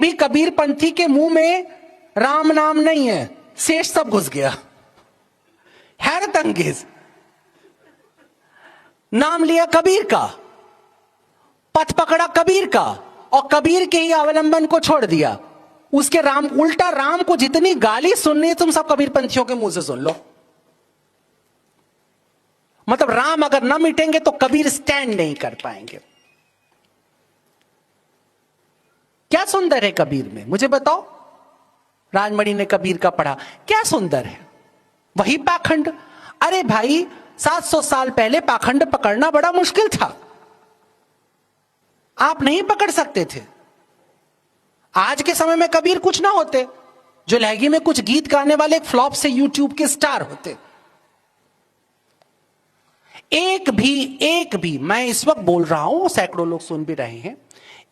भी कबीर पंथी के मुंह में राम नाम नहीं है, शेष सब घुस गया। हैरत अंगेज, नाम लिया कबीर का, पथ पकड़ा कबीर का, और कबीर के ही अवलंबन को छोड़ दिया। उसके राम, उल्टा राम को जितनी गाली सुननी है तुम सब कबीर पंथियों के मुंह से सुन लो। मतलब राम अगर न मिटेंगे तो कबीर स्टैंड नहीं कर पाएंगे। क्या सुंदर है कबीर में, मुझे बताओ। राजमणि ने कबीर का पढ़ा, क्या सुंदर है। वही पाखंड। अरे भाई 700 साल पहले पाखंड पकड़ना बड़ा मुश्किल था, आप नहीं पकड़ सकते थे। आज के समय में कबीर कुछ ना होते, जो लहगी में कुछ गीत गाने वाले एक फ्लॉप से यूट्यूब के स्टार होते। एक भी मैं इस वक्त बोल रहा हूं, सैकड़ों लोग सुन भी रहे हैं,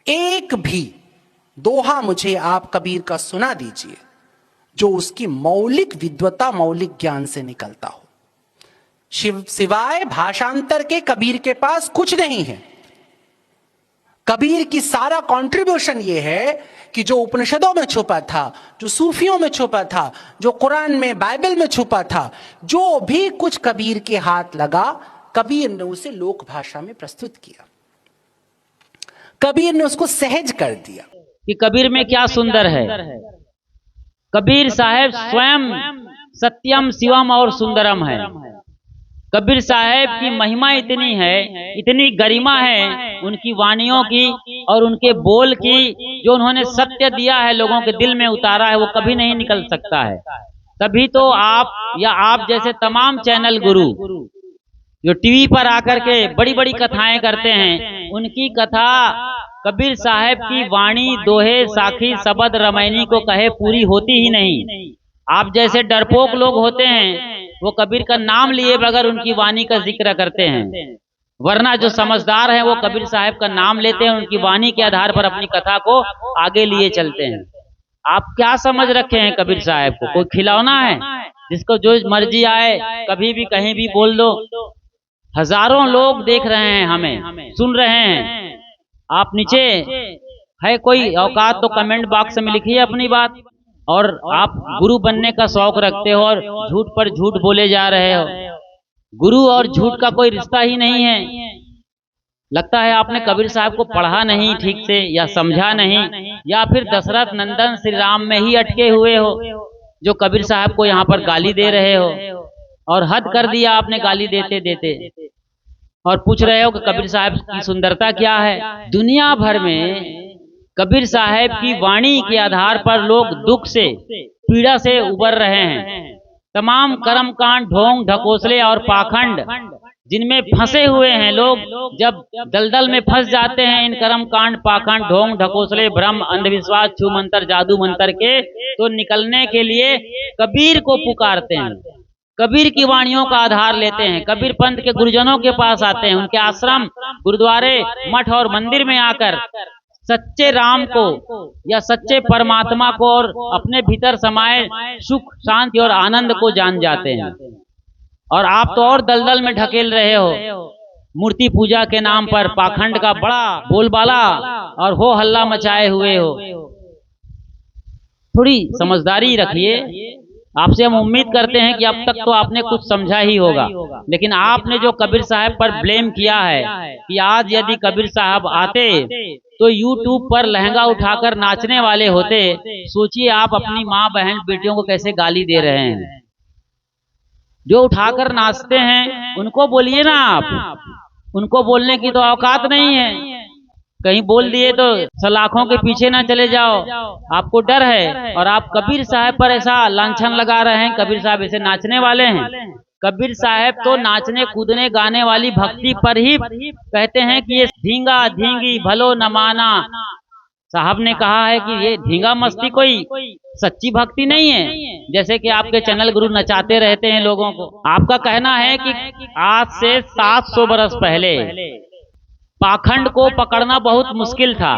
एक भी दोहा मुझे आप कबीर का सुना दीजिए जो उसकी मौलिक विद्वता, मौलिक ज्ञान से निकलता हो। सिवाय भाषांतर के कबीर के पास कुछ नहीं है। कबीर की सारा कंट्रीब्यूशन यह है कि जो उपनिषदों में छुपा था, जो सूफियों में छुपा था, जो कुरान में, बाइबल में छुपा था, जो भी कुछ कबीर के हाथ लगा, कबीर ने उसे लोक भाषा में प्रस्तुत किया। कबीर ने उसको सहज कर दिया। कि कबीर में क्या सुंदर है। कबीर साहब स्वयं सत्यम शिवम और सुंदरम है। कबीर साहब की महिमा इतनी है, इतनी गरिमा है उनकी वाणियों की और उनके बोल की, जो उन्होंने सत्य दिया है, लोगों के दिल में उतारा है, वो कभी नहीं निकल सकता है। तभी तो आप या आप जैसे तमाम चैनल गुरु जो टीवी पर आकर के बड़ी बड़ी कथाएं करते हैं, उनकी कथा कबीर साहब की वाणी दोहे साखी सबद रमैनी को कहे पूरी होती ही नहीं। आप जैसे डरपोक लोग होते हैं वो कबीर का नाम लिए बगैर उनकी वाणी का जिक्र करते हैं, वरना जो समझदार हैं वो कबीर साहब का नाम लेते हैं, उनकी वाणी के आधार पर अपनी कथा को आगे लिए चलते हैं। आप क्या समझ रखे हैं कबीर साहब को? कोई खिलौना है जिसको जो मर्जी आए कभी भी कहीं भी बोल दो? हजारों लोग देख रहे हैं, हमें सुन रहे हैं। आप नीचे है कोई औकात तो कमेंट बॉक्स में लिखिए अपनी बात। और आप गुरु बनने का शौक रखते हो और झूठ पर झूठ बोले जा रहे हो। गुरु और झूठ का कोई रिश्ता ही नहीं है। लगता है आपने कबीर साहब को पढ़ा नहीं ठीक से, या समझा नहीं, या फिर दशरथ नंदन श्री राम में ही अटके हुए हो, जो कबीर साहब को यहाँ पर गाली दे रहे हो। और हद कर दिया आपने गाली देते देते, और पूछ रहे हो कि कबीर साहब की सुंदरता क्या है। दुनिया भर में कबीर साहब की वाणी के आधार पर लोग दुख से, पीड़ा से उबर रहे हैं। तमाम कर्मकांड, ढोंग ढकोसले और पाखंड जिनमें फंसे हुए हैं लोग, जब दलदल में फंस जाते हैं इन कर्मकांड, पाखंड, ढोंग ढकोसले, भ्रम, अंधविश्वास, छू मंतर, जादू मंतर के, तो निकलने के लिए कबीर को पुकारते हैं, कबीर की वाणियों का आधार लेते हैं, कबीर पंथ के गुरुजनों के पास आते हैं, उनके आश्रम, गुरुद्वारे, मठ और मंदिर में आकर सच्चे राम को या सच्चे परमात्मा को और अपने भीतर समाये सुख, शांति और आनंद को जान जाते हैं। और आप तो और दलदल में ढकेल रहे हो। मूर्ति पूजा के नाम पर पाखंड का बड़ा बोलबाला और हो हल्ला मचाए हुए हो। थोड़ी समझदारी रखिए। आपसे हम उम्मीद करते हैं कि अब तक तो आपने कुछ समझा ही होगा, लेकिन आपने जो कबीर साहब पर ब्लेम किया है कि आज यदि कबीर साहब आते तो यूट्यूब पर लहंगा उठाकर नाचने वाले होते, सोचिए आप अपनी माँ बहन बेटियों को कैसे गाली दे रहे हैं। जो उठाकर नाचते हैं उनको बोलिए ना, आप उनको बोलने की तो औकात नहीं है। कहीं बोल दिए तो सलाखों के पीछे ना चले जाओ, आपको डर है। और आप कबीर साहब पर ऐसा लांछन लगा रहे हैं, कबीर साहब ऐसे नाचने वाले हैं। कबीर साहब तो नाचने कूदने गाने वाली भक्ति पर ही कहते हैं कि ये धींगा धींगी भलो न माना। साहब ने कहा है कि ये धींगा मस्ती कोई सच्ची भक्ति नहीं है, जैसे कि आपके चैनल गुरु नचाते रहते हैं लोगों को। आपका कहना है कि आज से 700 बरस पहले पाखंड को पकड़ना बहुत मुश्किल था।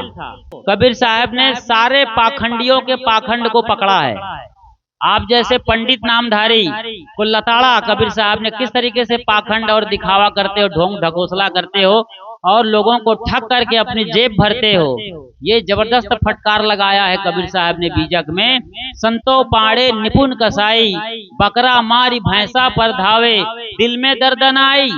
कबीर साहब ने सारे पाखंडियों के पाखंड को पकड़ा है। आप जैसे पंडित नामधारी को लताड़ा कबीर साहब ने किस तरीके से पाखंड और दिखावा करते हो, ढोंग ढकोसला करते हो, और लोगों को ठग करके अपनी जेब भरते हो। ये जबरदस्त फटकार लगाया है कबीर साहब ने बीजक में। संतो पाड़े निपुण कसाई, बकरा मारी भैंसा पर धावे, दिल में दर्द न आई,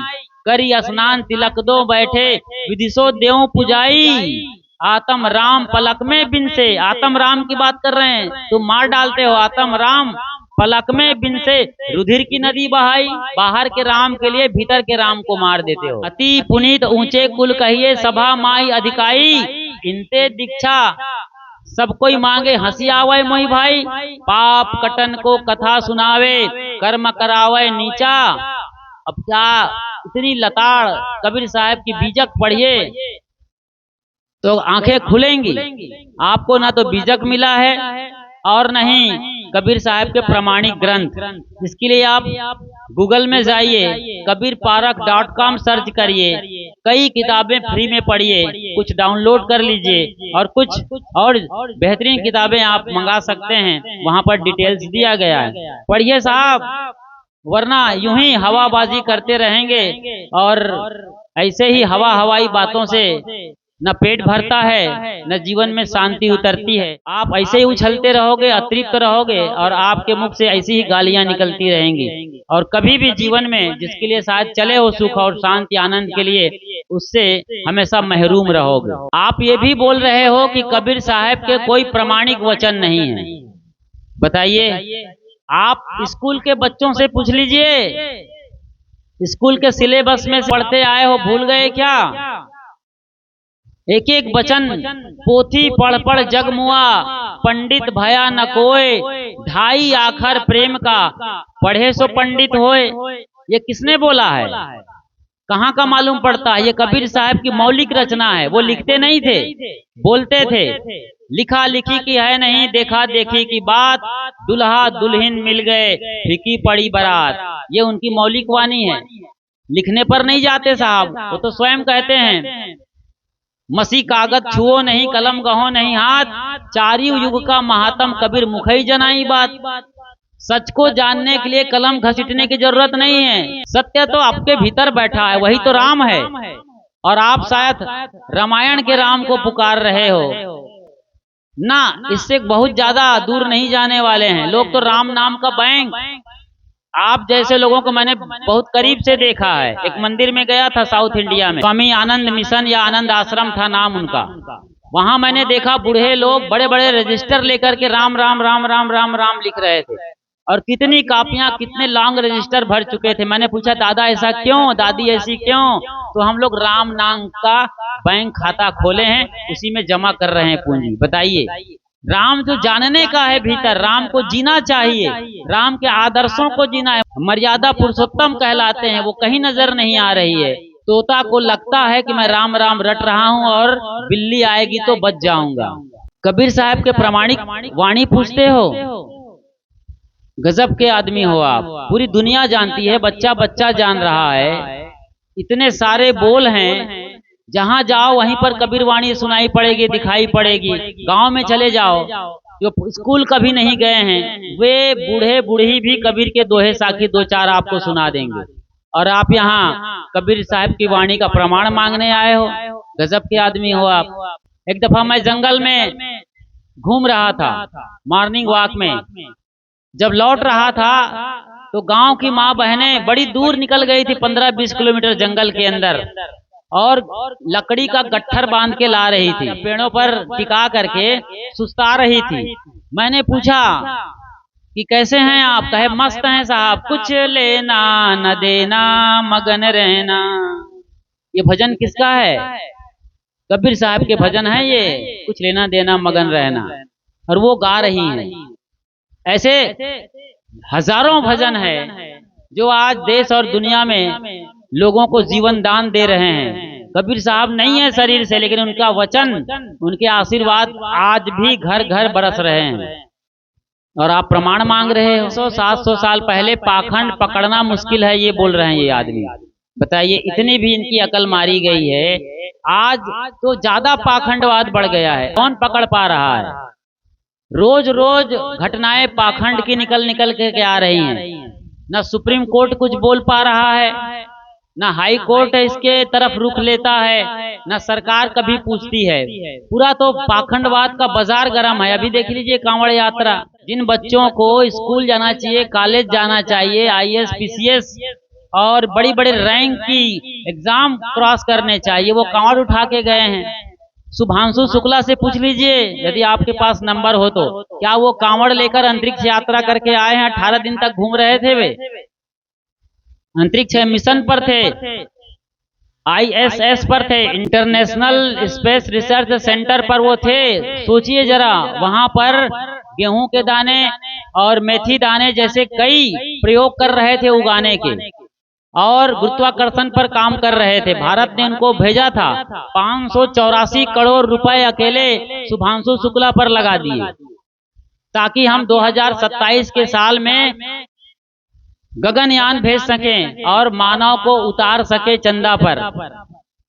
करी स्नान तिलक दो बैठे, विदिशो देव पुजाई, आत्म राम पलक में बिन से। आत्म राम की बात कर रहे हैं, तुम मार डालते हो आत्म राम पलक में बिन से, रुधिर की नदी बहाई। बाहर के राम के लिए भीतर के राम को मार देते हो। अति पुनीत ऊंचे कुल कहिए, सभा माई अधिकाई, इनते दीक्षा सब कोई मांगे, हंसी आवे मोई भाई, पाप कटन को कथा सुनावे, कर्म करावे नीचा। अब क्या इतनी लताड़ कबीर साहब की बीजक पढ़िए तो आंखें खुलेंगी। आपको ना तो बीजक मिला है और नहीं कबीर साहब के प्रमाणिक ग्रंथ। इसके लिए आप गूगल में जाइए, कबीरपारख.com सर्च करिए, कई किताबें फ्री में पढ़िए, कुछ डाउनलोड कर लीजिए और कुछ और बेहतरीन किताबें आप मंगा सकते हैं, वहां पर डिटेल्स दिया गया है। पढ़िए साहब, वरना यूं ही हवाबाजी करते रहेंगे और ऐसे ही हवाई बातों से न पेट भरता है न जीवन में शांति उतरती है। आप ऐसे ही उछलते रहोगे, अतृप्त रहोगे और आपके मुख से ऐसी ही गालियां निकलती रहेंगी और कभी भी जीवन में जिसके लिए शायद चले हो सुख और शांति आनंद के लिए, उससे हमेशा महरूम रहोगे। आप ये भी बोल रहे हो कि कबीर साहब के कोई प्रमाणिक वचन नहीं है। बताइए, आप स्कूल के बच्चों से पूछ लीजिए, स्कूल के सिलेबस में पढ़ते आए हो, भूल गए क्या? एक एक वचन पोथी पढ़ पढ़ जगमुआ, पंडित भया न कोय, ढाई आखर प्रेम का, पढ़े सो पंडित होए। ये किसने बोला है? कहाँ का मालूम पड़ता है? ये कबीर साहब की मौलिक रचना है। वो लिखते नहीं थे, बोलते थे। लिखा लिखी की है नहीं, देखा देखी की बात, दुल्हा दुल्हन मिल गए, फीकी पड़ी बारात। ये उनकी मौलिक वाणी है, लिखने पर नहीं जाते साहब। वो तो स्वयं कहते हैं, मसी कागज छुओ नहीं, कलम गहो नहीं हाथ, चारियों युग का महात्म कबीर मुखई जनाई बात। सच को जानने के लिए कलम घसीटने की जरूरत नहीं है, सत्य तो आपके भीतर बैठा है, वही तो राम है। और आप शायद रामायण के राम को पुकार रहे हो ना, इससे बहुत ज्यादा दूर नहीं जाने वाले हैं। लोग तो राम नाम का बैंक, आप जैसे लोगों को मैंने बहुत करीब से देखा है। एक मंदिर में गया था साउथ इंडिया में, स्वामी आनंद मिशन या आनंद आश्रम था नाम उनका। वहां मैंने देखा बूढ़े लोग बड़े बड़े रजिस्टर लेकर के राम राम राम राम राम राम लिख रहे थे और कितनी कापियां, कितने लॉन्ग रजिस्टर भर चुके थे। मैंने पूछा, दादा ऐसा क्यों, दादी ऐसी क्यों? तो हम लोग राम नाम का बैंक खाता खोले हैं, उसी में जमा कर रहे हैं पूंजी। बताइए, राम जो जानने का है भीतर, राम को जीना चाहिए, राम के आदर्शों को जीना है। मर्यादा पुरुषोत्तम कहलाते हैं, वो कहीं नजर नहीं आ रही है। तोता को लगता है कि मैं राम राम रट रहा हूं और बिल्ली आएगी तो बच जाऊंगा। कबीर साहब के प्रमाणिक वाणी पूछते हो, गजब के आदमी हो आप। पूरी दुनिया जानती है, बच्चा बच्चा जान रहा है, इतने सारे बोल हैं, जहां जाओ वहीं पर कबीर वाणी सुनाई पड़ेगी, दिखाई पड़ेगी। गांव में चले जाओ, जो स्कूल कभी नहीं गए हैं, वे बूढ़े बूढ़ी भी कबीर के दोहे साखी दो चार आपको सुना देंगे। और आप यहाँ कबीर साहब की वाणी का प्रमाण मांगने आए हो। गजब के आदमी हो आप। एक दफा मैं जंगल में घूम रहा था मॉर्निंग वॉक में, जब लौट रहा था तो गांव की माँ बहनें बड़ी दूर निकल गई थी, 15-20 किलोमीटर जंगल के अंदर, और लकड़ी का गट्ठर बांध के ला रही थी, पेड़ों पर टिका करके सुस्ता रही थी। मैंने पूछा कि कैसे हैं आप? कहे, मस्त हैं साहब, कुछ लेना न देना मगन रहना। ये भजन किसका है? कबीर साहब के भजन है ये, कुछ लेना देना मगन रहना, और वो गा रही हैं। ऐसे हजारों भजन है जो आज देश और दुनिया में लोगों को जीवन दान दे रहे हैं। कबीर साहब नहीं है शरीर से, लेकिन उनका वचन, उनके आशीर्वाद आज भी घर घर बरस रहे हैं। और आप प्रमाण मांग रहे हो। 700 साल पहले पाखंड पकड़ना मुश्किल है, ये बोल रहे हैं ये आदमी। बताइए, इतनी भी इनकी अकल मारी गई है। आज तो ज्यादा पाखंडवाद बढ़ गया है, कौन पकड़ पा रहा है? रोज रोज घटनाएं पाखंड की निकल निकल के आ रही हैं। न सुप्रीम कोर्ट कुछ बोल पा रहा है, ना हाई कोर्ट इसके तरफ रुख लेता है, ना सरकार कभी पूछती है। पूरा तो पाखंडवाद का बाजार गर्म है। अभी देख लीजिए कांवड़ यात्रा, जिन बच्चों को स्कूल जाना चाहिए, कॉलेज जाना चाहिए, आईएएस पीसीएस और बड़ी बड़ी रैंक की एग्जाम क्रॉस करने चाहिए, वो कांवड़ उठा के गए हैं। शुभांशु शुक्ला से पूछ लीजिए, यदि आपके पास नंबर हो तो, क्या वो कांवड़ लेकर अंतरिक्ष यात्रा करके आए हैं? 18 दिन तक घूम रहे थे वे, अंतरिक्ष मिशन पर थे, आईएसएस पर थे, इंटरनेशनल स्पेस रिसर्च सेंटर पर वो थे। सोचिए जरा, वहां पर गेहूं के दाने और मेथी दाने जैसे कई प्रयोग कर रहे थे उगाने के, और गुरुत्वाकर्षण पर काम कर रहे थे। भारत ने उनको भेजा था। 584 करोड़ रुपए अकेले शुभांशु शुक्ला पर लगा दिए, ताकि हम 2027 के साल में गगनयान भेज सकें और मानव को उतार सके चंदा पर,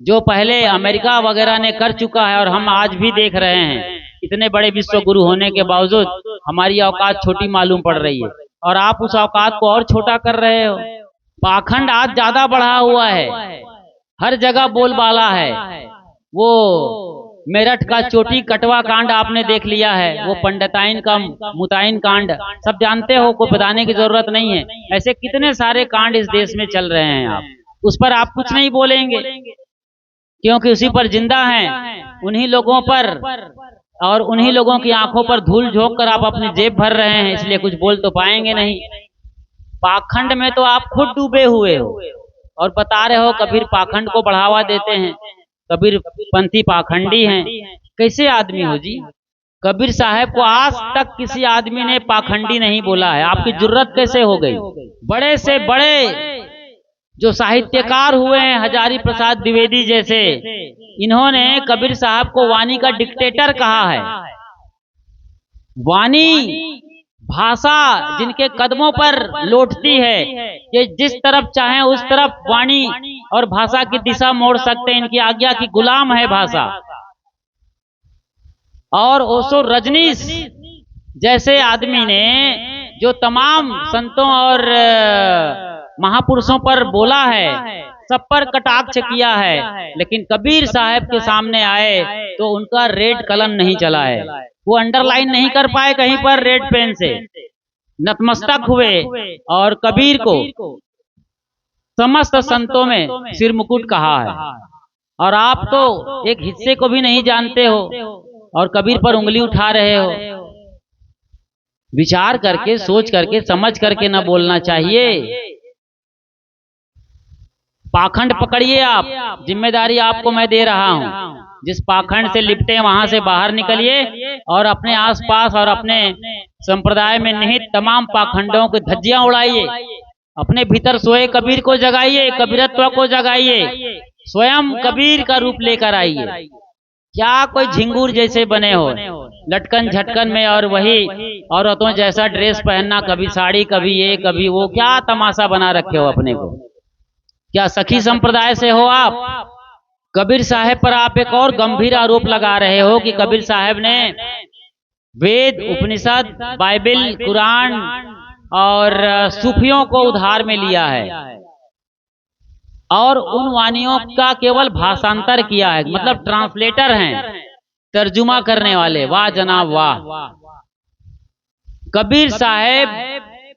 जो पहले अमेरिका वगैरह ने कर चुका है। और हम आज भी देख रहे हैं, इतने बड़े विश्व गुरु होने के बावजूद हमारी औकात छोटी मालूम पड़ रही है, और आप उस औकात को और छोटा कर रहे हो। पाखंड आज ज्यादा बढ़ा हुआ है, हर जगह बोलबाला है। वो मेरठ का चोटी कटवा कांड आपने देख लिया है, वो पंडिताइन का मुताइन कांड सब जानते हो, को बताने की जरूरत नहीं है। ऐसे कितने सारे कांड इस देश में चल रहे हैं, आप उस पर आप कुछ नहीं बोलेंगे, क्योंकि उसी पर जिंदा हैं, उन्हीं लोगों पर और उन्हीं लोगों की आंखों पर धूल झोंक कर आप अपनी जेब भर रहे हैं, इसलिए कुछ बोल तो पाएंगे नहीं। पाखंड में तो आप खुद डूबे हुए हो और बता रहे हो कबीर पाखंड को बढ़ावा देते हैं, कबीर पंथी पाखंडी हैं। कैसे आदमी हो जी? कबीर साहब को आज तक किसी आदमी ने पाखंडी नहीं बोला है, आपकी जुर्रत कैसे हो गई? बड़े से बड़े जो साहित्यकार हुए हैं, हजारी प्रसाद द्विवेदी जैसे, इन्होंने कबीर साहब को वाणी का डिक्टेटर कहा है। वाणी भाषा जिनके कदमों पर लौटती है, कि जिस तरफ चाहे उस तरफ वाणी और भाषा की दिशा मोड़ सकते हैं, इनकी आज्ञा की गुलाम है भाषा। और ओशो रजनीश जैसे आदमी ने जो तमाम संतों और महापुरुषों पर बोला है, सब पर कटाक्ष किया है, लेकिन कबीर साहब के सामने आए तो उनका रेड कलम नहीं चला है, वो अंडरलाइन नहीं कर पाए कहीं पर रेड पेन से, नतमस्तक हुए और कबीर को समस्त संतों में सिर मुकुट कहा है। और आप तो एक हिस्से को भी नहीं जानते हो और कबीर पर उंगली उठा रहे हो। विचार करके, सोच करके, समझ करके न बोलना चाहिए। पाखंड पकड़िए आप, जिम्मेदारी आपको मैं दे रहा हूं। जिस पाखंड से लिपटे वहां से बाहर निकलिए और अपने आसपास और अपने संप्रदाय में निहित तमाम पाखंडों की धज्जियां उड़ाइए। अपने भीतर सोए कबीर को जगाइए, कबीरत्व को जगाइए, स्वयं कबीर का रूप लेकर आइए। क्या कोई झिंगूर जैसे बने हो, लटकन झटकन में, और वही औरतों जैसा ड्रेस पहनना, कभी साड़ी, कभी ये, कभी वो, क्या तमाशा बना रखे हो अपने को? क्या सखी संप्रदाय से हो आप? कबीर साहब पर आप एक और गंभीर आरोप लगा रहे हो कि कबीर साहब ने वेद, उपनिषद, बाइबल, कुरान और सूफियों को उधार में लिया है और उन वाणियों का केवल भाषांतर किया है, मतलब ट्रांसलेटर हैं, तर्जुमा करने वाले। वाह जनाब वाह! कबीर साहब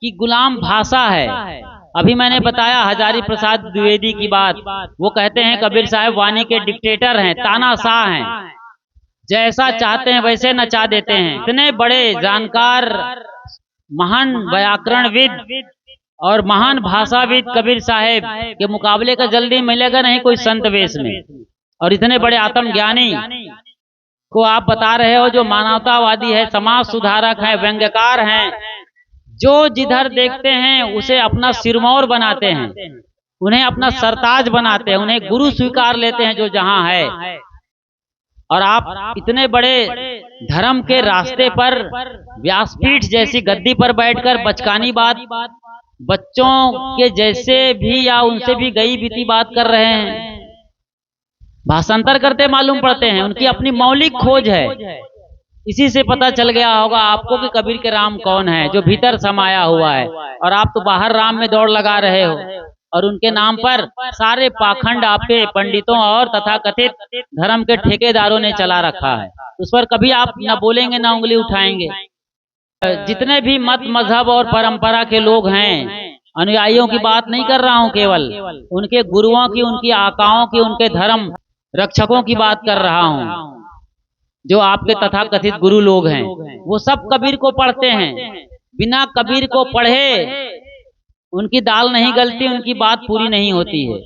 की गुलाम भाषा है। अभी मैंने बताया हजारी प्रसाद द्विवेदी की बात, वो कहते हैं कबीर साहब वाणी के डिक्टेटर हैं, तानाशाह हैं, जैसा चाहते हैं वैसे नचा देते हैं। इतने बड़े जानकार, महान व्याकरणविद और महान भाषाविद कबीर साहब के मुकाबले का जल्दी मिलेगा नहीं कोई संत वेश में। और इतने बड़े आत्मज्ञानी को आप बता रहे हो जो मानवतावादी है, समाज सुधारक है, व्यंग्यकार हैं, जो जिधर देखते हैं उसे अपना सिरमौर बनाते हैं, उन्हें अपना सरताज बनाते हैं, उन्हें गुरु स्वीकार लेते हैं जो जहां है। और आप इतने बड़े धर्म के रास्ते पर व्यासपीठ जैसी गद्दी पर बैठकर बचकानी बात, बच्चों के जैसे भी या उनसे भी गई बीती बात कर रहे हैं, भाषांतर करते मालूम पड़ते हैं। उनकी अपनी मौलिक खोज है। इसी से पता चल गया होगा आपको कि कबीर के राम कौन है, जो भीतर समाया हुआ है, और आप तो बाहर राम में दौड़ लगा रहे हो। और उनके नाम पर सारे पाखंड आपके पंडितों और तथाकथित धर्म के ठेकेदारों ने चला रखा है। उस पर कभी आप न बोलेंगे न उंगली उठाएंगे। जितने भी मत मजहब और परंपरा के लोग हैं, अनुयायियों की बात नहीं कर रहा हूं, केवल उनके गुरुओं की, उनकी आकाओं की, उनके धर्म रक्षकों की बात कर रहा हूं, जो आपके तथाकथित गुरु लोग हैं, वो सब कबीर को पढ़ते हैं। बिना कबीर को पढ़े उनकी दाल नहीं गलती, उनकी बात पूरी नहीं होती है।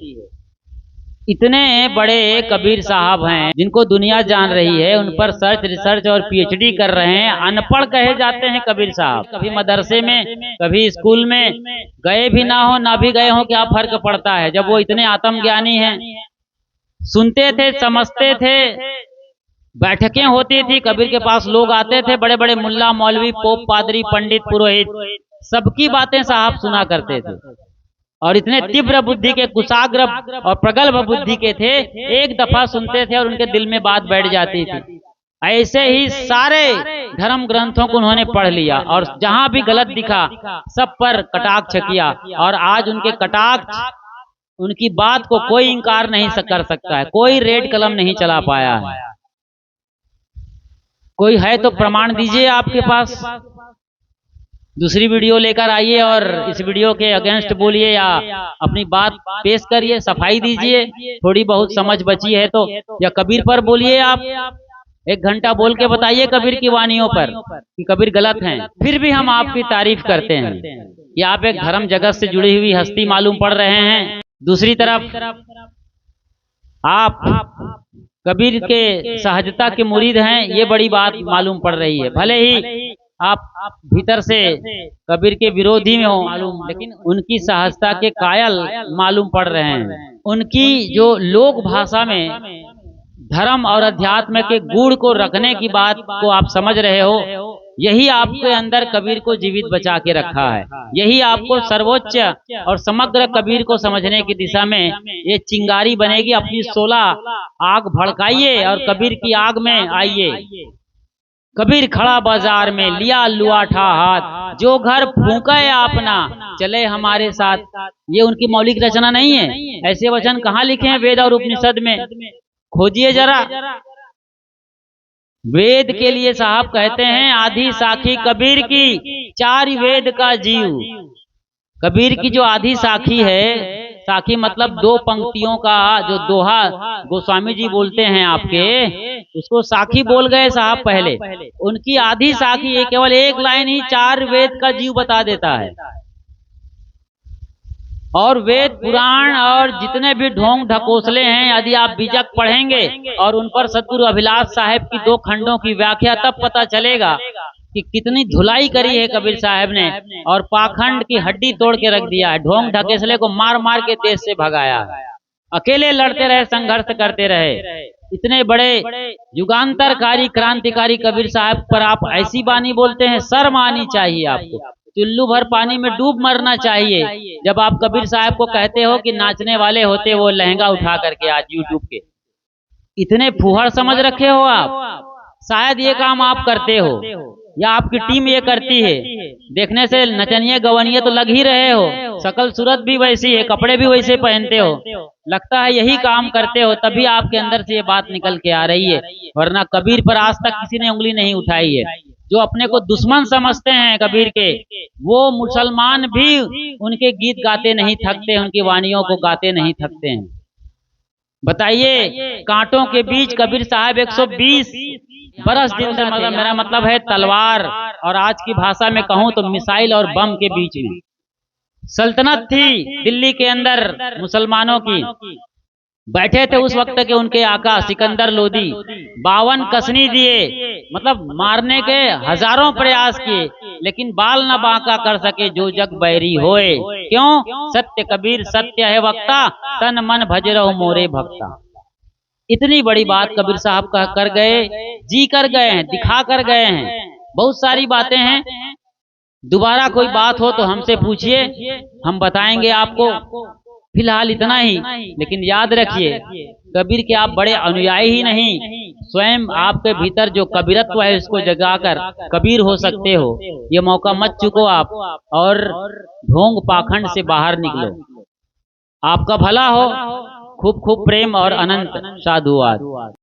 इतने बड़े कबीर साहब हैं जिनको दुनिया जान रही है, उन पर सर्च रिसर्च और पीएचडी कर रहे हैं। अनपढ़ कहे जाते हैं कबीर साहब। कभी मदरसे में, कभी स्कूल में गए भी ना हो, ना भी गए हो, क्या फर्क पड़ता है जब वो इतने आत्मज्ञानी हैं। सुनते थे, समझते थे, बैठकें होती थी, कबीर के पास लोग आते थे, बड़े बड़े मुल्ला मौलवी, पोप, पादरी, पंडित, पुरोहित, सबकी बातें साहब सुना करते थे। और इतने तीव्र बुद्धि के, कुशाग्र और प्रगल्भ बुद्धि के थे, एक दफा सुनते थे और उनके दिल में बात बैठ जाती थी। ऐसे ही सारे धर्म ग्रंथों को उन्होंने पढ़ लिया और जहां भी गलत दिखा सब पर कटाक्ष किया। और आज उनके कटाक्ष, उनकी बात को कोई इंकार नहीं कर सकता है, कोई रेड कलम नहीं चला पाया है। कोई है तो प्रमाण दीजिए आपके पास, दूसरी वीडियो लेकर आइए और इस वीडियो के अगेंस्ट बोलिए या अपनी बात पेश करिए, सफाई दीजिए। थोड़ी बहुत समझ बची है तो, या कबीर पर बोलिए, आप 1 घंटा बोल के बताइए कबीर की वाणियों पर कि कबीर गलत हैं। फिर भी हम आपकी तारीफ करते हैं कि आप एक धर्म जगत से जुड़ी हुई हस्ती मालूम पड़ रहे हैं। दूसरी तरफ आप कबीर के सहजता के मुरीद हैं, ये बड़ी बात मालूम पड़ रही है। भले ही आप भीतर से कबीर के विरोधी में हो मालूम, लेकिन उनकी सहजता के कायल मालूम पड़ रहे हैं। उनकी जो लोक भाषा में धर्म और अध्यात्म के गुण को रखने की बात को आप समझ रहे हो, यही आपके अंदर कबीर को जीवित बचा के रखा है। यही आपको सर्वोच्च और समग्र कबीर को समझने की दिशा में ये चिंगारी बनेगी। अपनी 16 आग भड़काइए और कबीर की आग में आइए। कबीर खड़ा बाजार में, लिया लुआठा हाथ, जो घर फूंके अपना चले हमारे साथ। ये उनकी मौलिक रचना नहीं है। ऐसे वचन कहाँ लिखे हैं वेद और उपनिषद में? खोजिए जरा। वेद के लिए साहब कहते हैं, आधी साखी कबीर की, 4 वेद का जीव। कबीर की जो आधी साखी है, साखी मतलब 2 पंक्तियों का जो दोहा गोस्वामी जी बोलते हैं आपके, उसको साखी बोल गए साहब पहले। उनकी आधी साखी, ये केवल 1 लाइन ही 4 वेद का जीव बता देता है। और वेद पुराण और जितने भी ढोंग ढकोसले हैं, यदि आप बीजक पढ़ेंगे और उन पर सदगुरु अभिलाष साहब की 2 खंडों की व्याख्या, तब पता चलेगा कि कितनी धुलाई करी है कबीर साहब ने और पाखंड की हड्डी तोड़ के रख दिया है। ढोंग ढकेसले को मार मार के देश से भगाया है। अकेले लड़ते रहे, संघर्ष करते रहे। इतने बड़े युगांतरकारी, क्रांतिकारी कबीर साहब पर आप ऐसी बानी बोलते हैं, शर्म आनी चाहिए आपको। चुल्लू भर पानी में डूब मरना चाहिए जब आप कबीर साहब को कहते हो कि नाचने वाले होते वो लहंगा उठा करके आज यूट्यूब के। इतने फुहड़ समझ रखे हो आप। शायद ये काम आप करते हो या आपकी टीम ये करती है। देखने से नचनिए गवनिए तो लग ही रहे हो, शकल सूरत भी वैसी है, कपड़े भी वैसे पहनते हो, लगता है यही काम करते हो, तभी आपके अंदर से ये बात निकल के आ रही है। वरना कबीर पर आज तक किसी ने उंगली नहीं उठाई है। जो अपने को दुश्मन समझते हैं कबीर के, वो मुसलमान भी उनके गीत गाते नहीं थकते, उनकी वाणियों को गाते नहीं थकते हैं। बताइए, कांटों के बीच कबीर साहब 120 बरस दिन से, मतलब मेरा मतलब है तलवार, और आज की भाषा में कहूं तो मिसाइल और बम के बीच में सल्तनत थी दिल्ली के अंदर मुसलमानों की। बैठे थे उस वक्त के उनके आका सिकंदर लोदी, 52 कसनी दिए, मतलब मारने के हजारों प्रयास किए, लेकिन बाल न बांका कर सके जो जग बैरी होए। क्यों? सत्य कबीर सत्य है वक्ता, तन मन भज रहो मोरे भक्ता। इतनी बड़ी बात कबीर साहब कह कर गए, जी कर गए हैं, दिखा कर गए हैं। बहुत सारी बातें हैं, दोबारा कोई बात हो तो हमसे पूछिए, हम बताएंगे आपको। फिलहाल इतना ही, लेकिन याद रखिए कबीर के आप बड़े अनुयायी ही नहीं, स्वयं आपके भीतर जो कबीरत्व है उसको जगाकर कबीर हो सकते हो। ये मौका मत चूको आप, और ढोंग पाखंड से बाहर निकलो। आपका भला हो। खूब खूब प्रेम और अनंत साधुवाद।